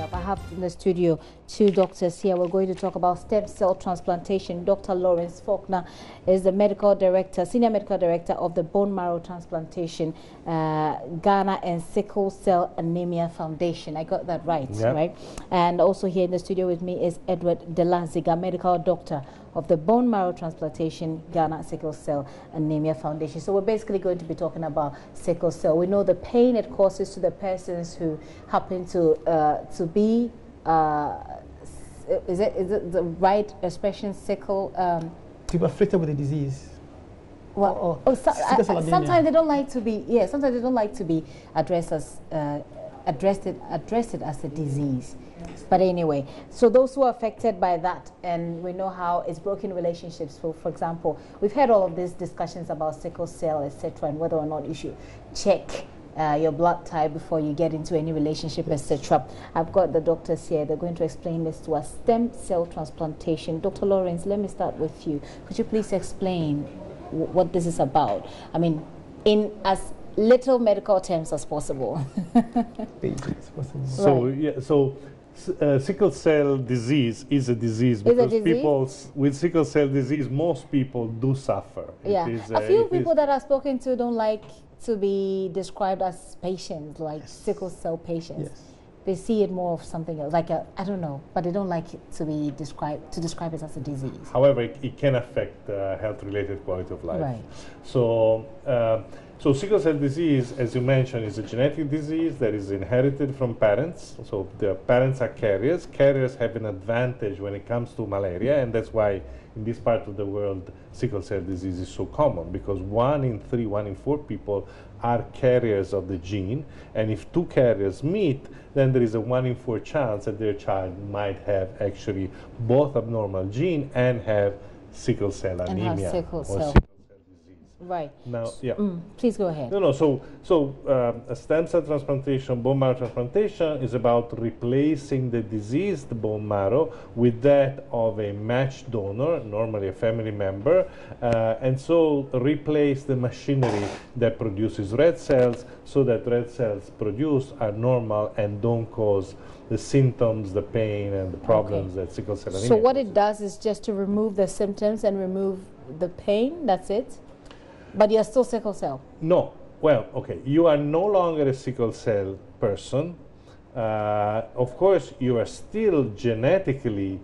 up. I have in the studio two doctors here. We're going to talk about stem cell transplantation. Dr. Lawrence Faulkner is the medical director, senior medical director of the Bone Marrow Transplantation Ghana and Sickle Cell Anemia Foundation. I got that right, right? And also here in the studio with me is Edward Delaziga, medical doctor of the Bone Marrow Transplantation Ghana Sickle Cell Anemia Foundation. So we're basically going to be talking about sickle cell. We know the pain it causes to the persons who happen to be is it the right expression, sickle? To be afflicted with the disease. Well, sometimes they don't like to be. Yeah, sometimes they don't like to be addressed as addressed it as a disease. But anyway, so those who are affected by that, and we know how it's broken relationships. For example, we've had all of these discussions about sickle cell, etc., and whether or not you should check your blood type before you get into any relationship, etc. I've got the doctors here. They're going to explain this to us. Stem cell transplantation. Dr. Lawrence, let me start with you. Could you please explain what this is about? I mean, in as little medical terms as possible. So, yeah, so sickle cell disease is a disease because people with sickle cell disease, most people do suffer. Yeah, a few people that I've spoken to don't like to be described as patients, like sickle cell patients. Yes. They see it more of something else, like a, I don't know, but they don't like it to be describe it as a disease. However, it can affect health-related quality of life. Right. So, so sickle cell disease, as you mentioned, is a genetic disease that is inherited from parents. So the parents are carriers. Carriers have an advantage when it comes to malaria, and that's why in this part of the world sickle cell disease is so common, because 1 in 3, 1 in 4 people are carriers of the gene, and if 2 carriers meet, then there is a 1 in 4 chance that their child might have actually both abnormal gene and have sickle cell anemia. And have sickle cell. Right. Now, yeah. Please go ahead. No. So, a stem cell transplantation, bone marrow transplantation, is about replacing the diseased bone marrow with that of a matched donor, normally a family member, and so replace the machinery that produces red cells, so that red cells produced are normal and don't cause the symptoms, the pain, and the problems that sickle cell anemia. So what it does is just to remove the symptoms and remove the pain. That's it. But you're still sickle cell? No. Well, okay. You are no longer a sickle cell person. Of course, you are still genetically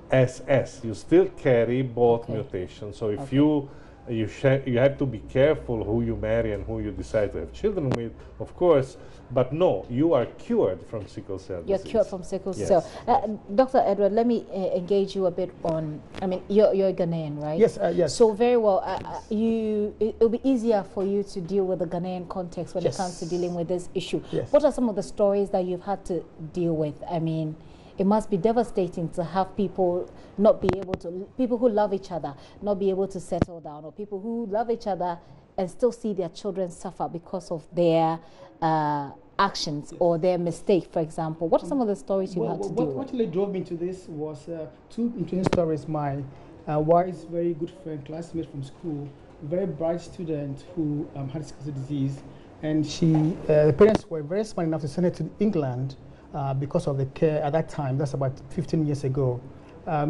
SS. You still carry both mutations. So if you have to be careful who you marry and who you decide to have children with, of course. But no, you are cured from sickle cell disease. You're cured from sickle cell. Dr. Edward, let me engage you a bit on, I mean, you're Ghanaian, right? Yes, yes. So very well, it'll be easier for you to deal with the Ghanaian context when it comes to dealing with this issue. Yes. What are some of the stories that you've had to deal with? I mean, it must be devastating to have people not be able to, people who love each other, not be able to settle down, or people who love each other and still see their children suffer because of their actions or their mistake, for example. What are some of the stories you had to deal with? What really drove me into this was 2 interesting stories. My wife's very good friend, classmate from school, very bright student who had sickle cell disease, and the parents were very smart enough to send her to England because of the care at that time. That's about 15 years ago.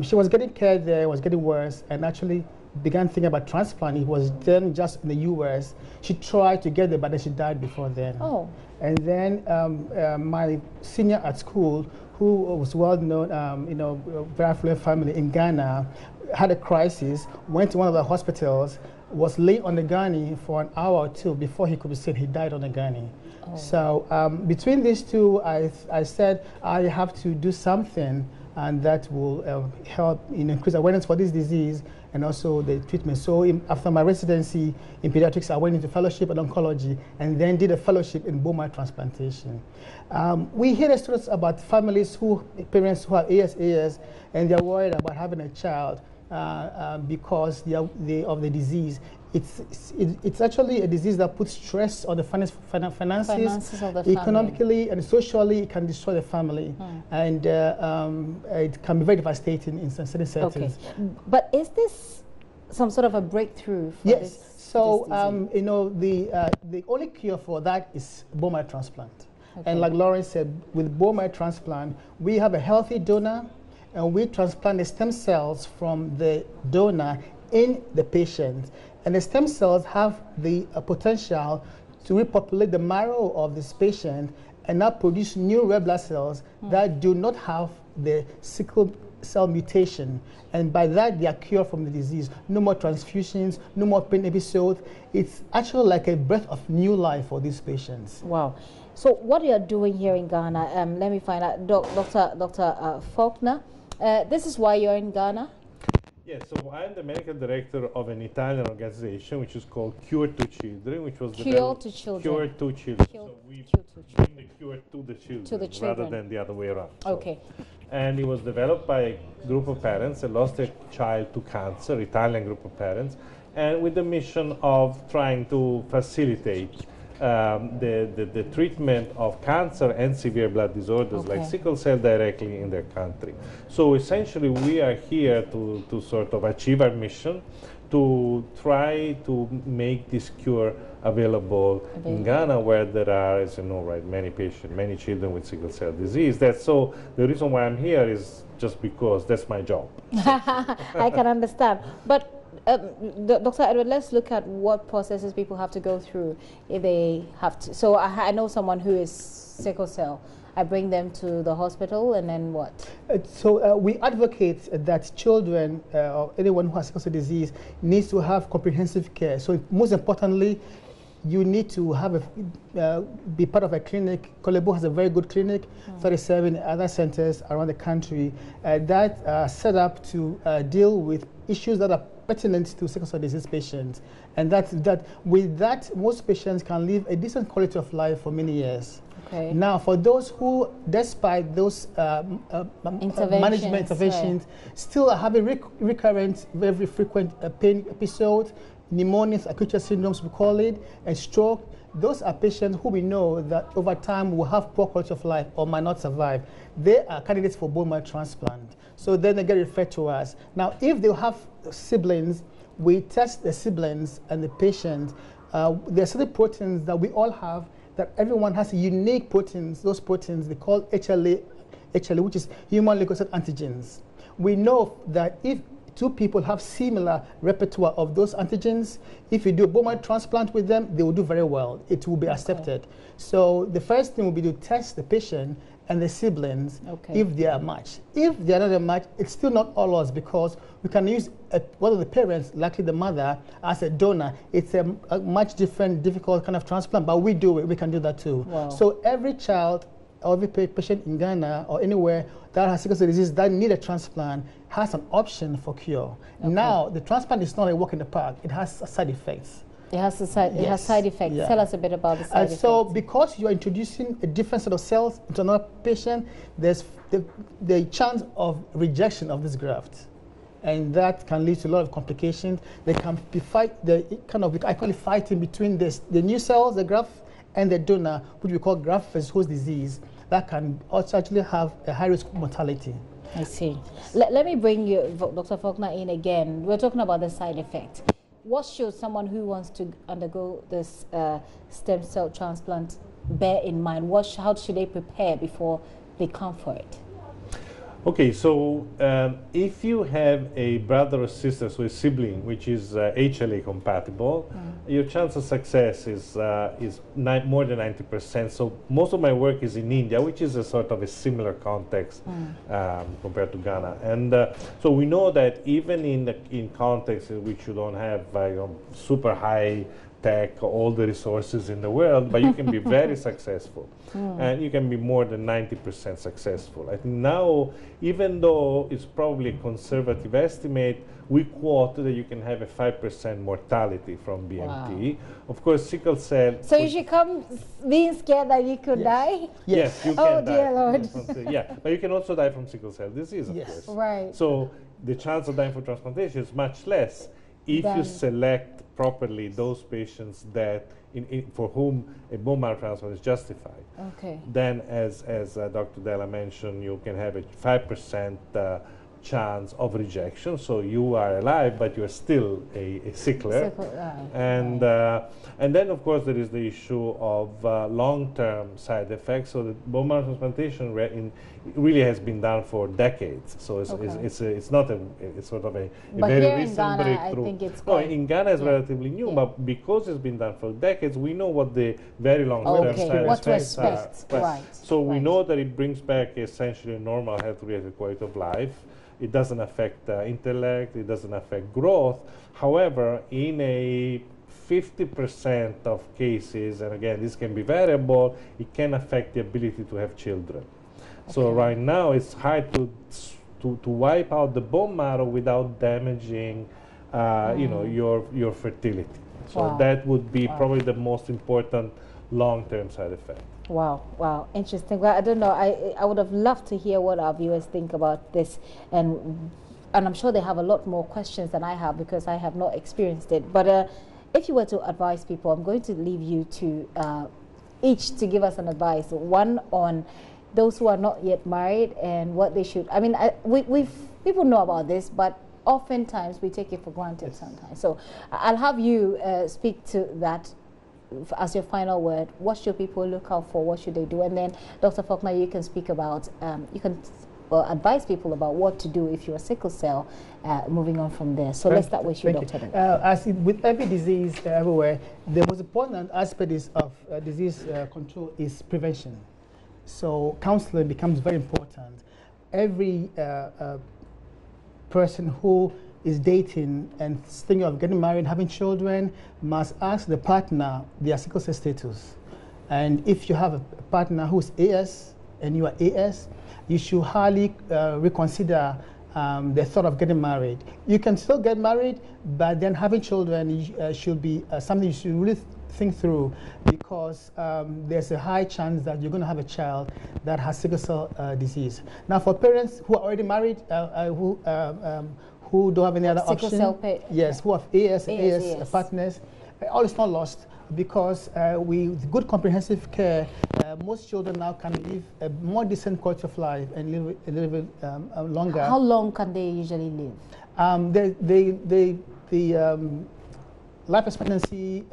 She was getting care there, was getting worse, and actually began thinking about transplant. It was then just in the US. She tried to get there, but then she died before then. Oh. And then my senior at school, who was well known, you know, very affluent family in Ghana, had a crisis, went to one of the hospitals, was laid on the gurney for an hour or 2 before he could be seen. He died on the gurney. Oh. So between these two, I said I have to do something, and that will help increase awareness for this disease and also the treatment. So after my residency in pediatrics, I went into fellowship in oncology and then did a fellowship in bone marrow transplantation. We hear the stories about families parents who have ASAS, and they're worried about having a child because of the disease. It's actually a disease that puts stress on the finances of the economically and socially. It can destroy the family, and it can be very devastating in certain settings. Okay, but is this some sort of a breakthrough for this? So you know, the only cure for that is bone marrow transplant. And like Lauren said, with bone marrow transplant, we have a healthy donor, and we transplant the stem cells from the donor in the patient. And the stem cells have the potential to repopulate the marrow of this patient and now produce new red blood cells that do not have the sickle cell mutation, and by that they are cured from the disease. No more transfusions, no more pain episodes. It's actually like a breath of new life for these patients. Wow. So what you are doing here in Ghana, let me find out, Dr. Faulkner, this is why you're in Ghana? Yes, so I'm the medical director of an Italian organization which is called Cure to Children, which was Cure to Children. Cure to Children. So we bring the cure to the children, rather than the other way around. Okay. So, and it was developed by a group of parents that lost a child to cancer, Italian group of parents, and with the mission of trying to facilitate the treatment of cancer and severe blood disorders like sickle cell directly in their country. So essentially we are here to sort of achieve our mission, to try to make this cure available in Ghana, where there are, as you know, right, many children with sickle cell disease. So the reason why I'm here is just because that's my job. I can understand. But Dr. Edward, let's look at what processes people have to go through if they have to. So I know someone who is sickle cell. I bring them to the hospital, and then what? So we advocate that children or anyone who has sickle cell disease needs to have comprehensive care. So most importantly, you need to have be part of a clinic. Kolebo has a very good clinic, 37 other centers around the country that are set up to deal with issues that are pertinent to sickle cell disease patients. And with that, most patients can live a decent quality of life for many years. Okay. Now, for those who, despite those management interventions, still have a recurrent, very frequent pain episode, pneumonias, acute syndromes we call it, and stroke, those are patients who we know that over time will have poor quality of life or might not survive. They are candidates for bone marrow transplant. So then they get referred to us. Now, if they have siblings, we test the siblings and the patient. There are certain proteins that we all have, that everyone has unique proteins. Those proteins they call HLA, which is human leukocyte antigens. We know that if two people have similar repertoire of those antigens, if you do a bone marrow transplant with them, they will do very well. It will be accepted. So the first thing will be to test the patient and the siblings if they are a match. If they are not a match, it's still not all us, because we can use one of the parents, likely the mother, as a donor. It's a much difficult kind of transplant, but we do it. We can do that too. Wow. So every child or every patient in Ghana or anywhere that has sickle cell disease that need a transplant has an option for cure. Now, the transplant is not a walk in the park. It has side effects. It has side effects. Yeah. Tell us a bit about the side effects. So because you are introducing a different set of cells into another patient, there's the chance of rejection of this graft. And that can lead to a lot of complications. They can be I call it fighting between the new cells, the graft, and the donor, which we call graft versus host disease. That can also actually have a high risk of mortality. I see. Let me bring you, Dr. Faulkner, in again. We're talking about the side effects. What should someone who wants to undergo this stem cell transplant bear in mind? How should they prepare before they come for it? Okay, so if you have a brother or sister, so a sibling, which is HLA compatible, your chance of success is more than 90%. So most of my work is in India, which is a sort of a similar context compared to Ghana. And so we know that even in contexts in which you don't have super high tech, all the resources in the world, but you can be very successful. And you can be more than 90% successful. I think now, even though it's probably a conservative estimate, we quote that you can have a 5% mortality from BMT. Wow. Of course, sickle cell... So you should come being scared that you could die? Yes, you can die. Oh, die. dear Lord. Yeah, but you can also die from sickle cell disease, of course. Right. So the chance of dying from transplantation is much less if you select properly those patients that for whom a bone marrow transplant is justified. Okay. Then, as Dr. Della mentioned, you can have a 5% chance of rejection. So you are alive, but you're still a sickler. And then, of course, there is the issue of long-term side effects. So the bone marrow transplantation really has been done for decades. So it's not it's sort of a very recent Ghana, breakthrough. I think it's in Ghana it's relatively new, but because it's been done for decades, we know what the very long-term side effects are. So we know that it brings back essentially normal health-related quality of life. It doesn't affect intellect, it doesn't affect growth. However, in a 50% of cases, and again, this can be variable, it can affect the ability to have children. So right now, it's hard to wipe out the bone marrow without damaging, you know, your fertility. So that would be probably the most important long-term side effect. Wow, wow, interesting. Well, I don't know. I would have loved to hear what our viewers think about this, and I'm sure they have a lot more questions than I have because I have not experienced it. But if you were to advise people, I'm going to leave you to each to give us an advice. One on those who are not yet married and what they should. I mean, people know about this, but oftentimes we take it for granted sometimes. So I'll have you speak to that as your final word. What should people look out for? What should they do? And then, Dr. Faulkner, you can speak about, you can advise people about what to do if you're sickle cell, moving on from there. So let's start with you, Dr. As with every disease everywhere, the most important aspect of disease control is prevention. So counseling becomes very important. Every person who is dating and thinking of getting married, having children, must ask the partner their sickle cell status. And if you have a partner who's AS and you are AS, you should highly reconsider the thought of getting married. You can still get married, but then having children should be something you should really think through, because there's a high chance that you're going to have a child that has sickle cell disease. Now, for parents who are already married, who don't have any other option, who have AS partners, all is not lost, because with good comprehensive care, most children now can live a more decent quality of life and live a little bit longer. How long can they usually live? The life expectancy,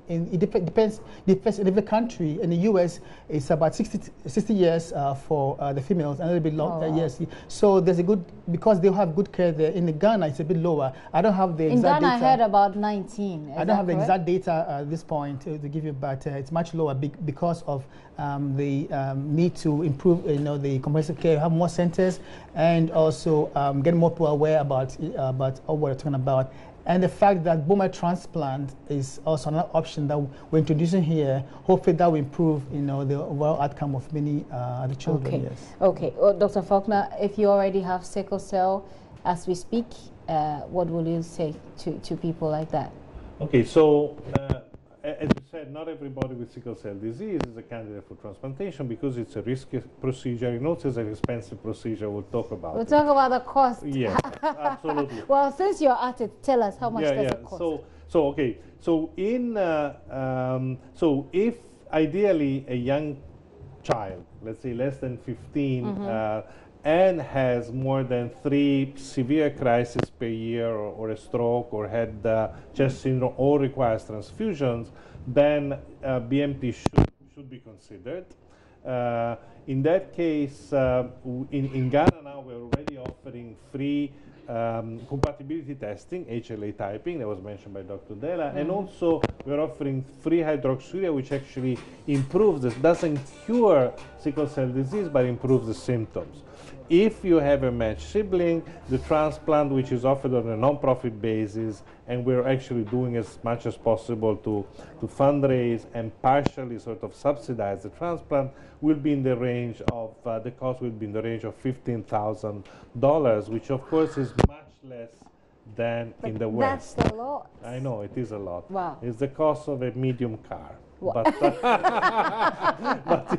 it depends in every country. In the US, it's about 60 years for the females, and a little bit long, yes. So there's a good, because they have good care there. In Ghana, it's a bit lower. I don't have the exact data. In Ghana, I heard about 19. I don't have the exact data at this point to give you, but it's much lower because of the need to improve, the comprehensive care, have more centers, and also get more people aware about what we're talking about. And the fact that bone marrow transplant is also another option that we're introducing here. Hopefully that will improve, the overall outcome of many other children. Okay. Yes. Okay. Well, Dr. Faulkner, if you already have sickle cell as we speak, what will you say to people like that? Okay. So, as you said, not everybody with sickle cell disease is a candidate for transplantation because it's a risky procedure. You know, it's an expensive procedure. We'll talk about We'll talk about the cost. Yes, absolutely. Well, since you're at it, tell us how much does it cost? So if ideally a young child, let's say less than 15, and has more than 3 severe crises per year, or a stroke, or had chest syndrome, or requires transfusions, then BMT should be considered. In that case, in Ghana now we're already offering free compatibility testing, HLA typing, that was mentioned by Dr. Della, and also we're offering free hydroxyurea, which actually improves this, doesn't cure sickle cell disease, but improves the symptoms. If you have a matched sibling, the transplant, which is offered on a non-profit basis, and we're actually doing as much as possible to fundraise and partially sort of subsidize the transplant, will be in the range of, the cost will be in the range of $15,000, which of course is much less than in the West. That's a lot. I know, it is a lot. Wow. It's the cost of a medium car. Wow. But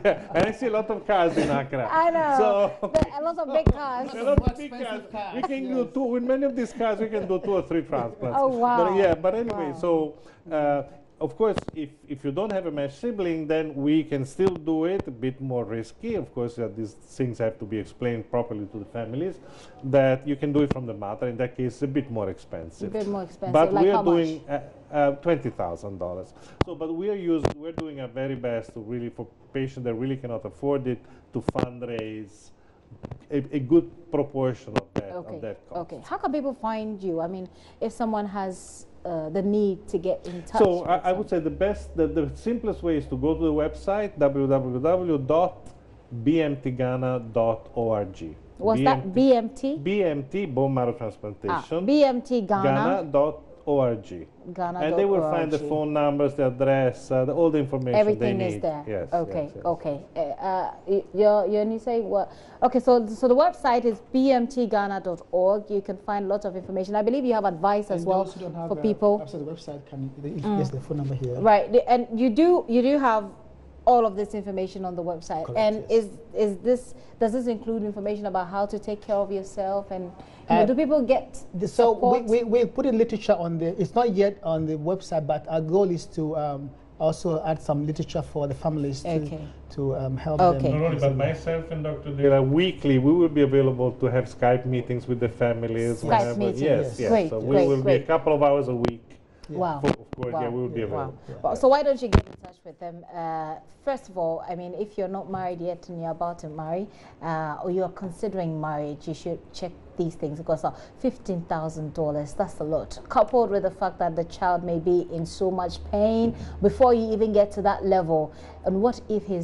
yeah, and I see a lot of cars in Accra. I know. So a lot of big cars. A lot of big cars. We can do 2. With many of these cars, we can do 2 or 3 transplants. Oh wow. But anyway, so of course, if you don't have a matched sibling, then we can still do it, a bit more risky. Of course, these things have to be explained properly to the families, that you can do it from the mother. In that case, it's a bit more expensive. A bit more expensive. But like we are how doing $20,000. So, but we're doing our very best to really, for patients that really cannot afford it, to fundraise a good proportion of that, of that cost. Okay. How can people find you? I mean, if someone has the need to get in touch. So I would say the simplest way is to go to the website www.bmtghana.org. What's that? BMT? BMT, bone marrow transplantation. BMT Ghana.org. Ghana. And they will find the phone numbers, the address, all the information Everything they need. is there. Yes. Okay. Yes, yes. Okay. You say what? Okay. So the website is bmtghana.org. You can find lots of information. I believe you have advice as well for people. After the website, yes, the phone number here. Right. And you do have all of this information on the website. Correct, and yes. does this include information about how to take care of yourself, and do people get so we put in literature on the, it's not yet on the website, but our goal is to also add some literature for the families to help them. Not only, but myself and Dr. Dela, weekly we will be available to have Skype meetings with the families. Skype meetings. Yes. Great, so we will be a couple of hours a week. Yeah. Wow. Of course, wow. yeah, we will be available. Wow. Well, so why don't you get in touch with them? First of all, I mean, if you're not married yet and you're about to marry, or you're considering marriage, you should check these things, because $15,000, that's a lot. Coupled with the fact that the child may be in so much pain before you even get to that level. And what if he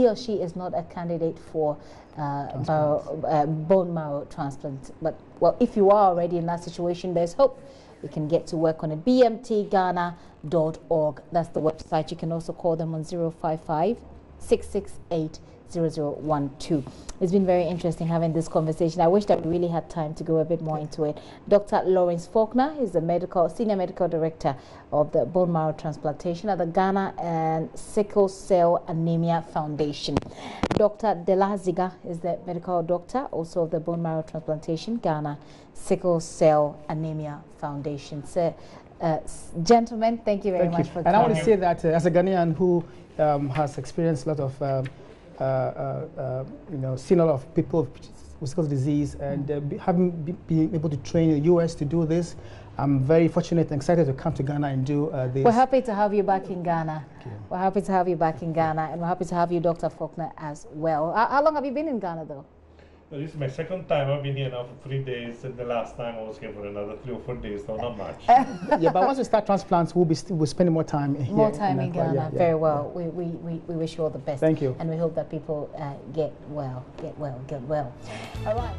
or she is not a candidate for bone marrow transplant? But, well, if you are already in that situation, there's hope. You can get to work on it. bmtghana.org. That's the website. You can also call them on 055-668-0012. It's been very interesting having this conversation. I wish that we really had time to go a bit more into it. Dr. Lawrence Faulkner is the Senior Medical Director of the Bone Marrow Transplantation at the Ghana and Sickle Cell Anemia Foundation. Dr. Dela Ziga is the Medical Doctor, also of the Bone Marrow Transplantation, Ghana Sickle Cell Anemia Foundation. So, gentlemen, thank you very much for coming. And I want to say that as a Ghanaian who has experienced a lot of, seen a lot of people with sickle disease, and having been able to train in the US to do this, I'm very fortunate and excited to come to Ghana and do this. We're happy to have you back in Ghana. We're happy to have you back in Ghana, and we're happy to have you, Dr. Faulkner, as well. How long have you been in Ghana, though? Well, this is my second time. I've been here now for 3 days, and the last time I was here for another 3 or 4 days, so not much. Yeah, but once we start transplants, we'll spending more time here. More time in Ghana. Yeah. Very well. We wish you all the best. Thank you. And we hope that people get well. All right.